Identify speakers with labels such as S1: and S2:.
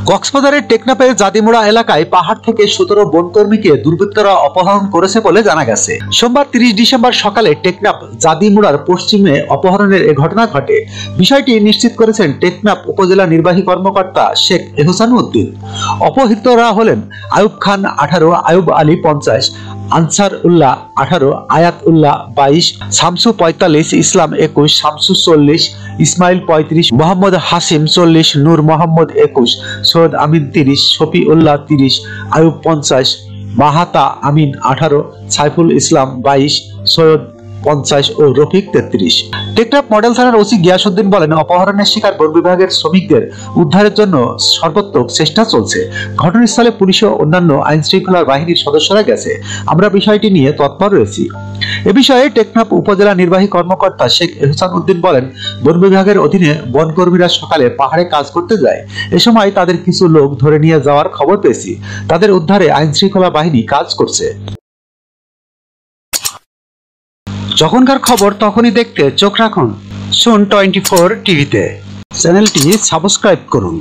S1: কক্সবাজারের টেকনাফের জাদিমুড়া এলাকায় পাহাড় থেকে 17 বনকর্মীকে দুর্বৃত্তরা অপহরণ করেছে বলে জানা গেছে। সোমবার 30 ডিসেম্বর সকালে টেকনাফ জাদিমুড়ার পশ্চিমে অপহরণের এ ঘটনা ঘটে। বিষয়টি নিশ্চিত করেছেন টেকনাফ উপজেলা নির্বাহী কর্মকর্তা শেখ এহসান উদ্দিন। অপহৃতরা হলেন আয়ুব খান 18, আয়ুব আলী 50, আনসার উল্লাহ 18, আয়াত উল্লাহ 22, শামসু 45, ইসলাম 21, শামসু 40, ইসমাইল 35, মোহাম্মদ হাসিম 40, নূর মোহাম্মদ 21, সৈয়দ আমিন 30, শফি উল্লাহ 30, আয়ুব 50, মাহাতা আমিন 18, সাইফুল ইসলাম 22, সৈয়দ 50 ও রফিক 33। টেকনাফ মডেল থানার ওসি গিয়াসউদ্দিন বলেন, অপহরণের শিকার বন বিভাগের শ্রমিকদের উদ্ধারের জন্য সর্বোত্তম চেষ্টা চলছে। ঘটনাস্থলে পুলিশ ও অন্যান্য আইন শৃঙ্খলা বাহিনীর সদস্যরা গেছে। আমরা বিষয়টি নিয়ে তৎপর রয়েছি। এ বিষয়ে টেকনাফ উপজেলা নির্বাহী কর্মকর্তা শেখ এহসান উদ্দিন বলেন, বন বিভাগের অধীনে বনকর্মীরা সকালে পাহাড়ে কাজ করতে যায়। এ সময় তাদের কিছু লোক ধরে নিয়ে যাওয়ার খবর পেয়েছি। তাদের উদ্ধারে আইন শৃঙ্খলা বাহিনী কাজ করছে। যখনকার খবর তখনই দেখতে চোখ রাখুন শুন 24 টিভিতে। চ্যানেলটি সাবস্ক্রাইব করুন।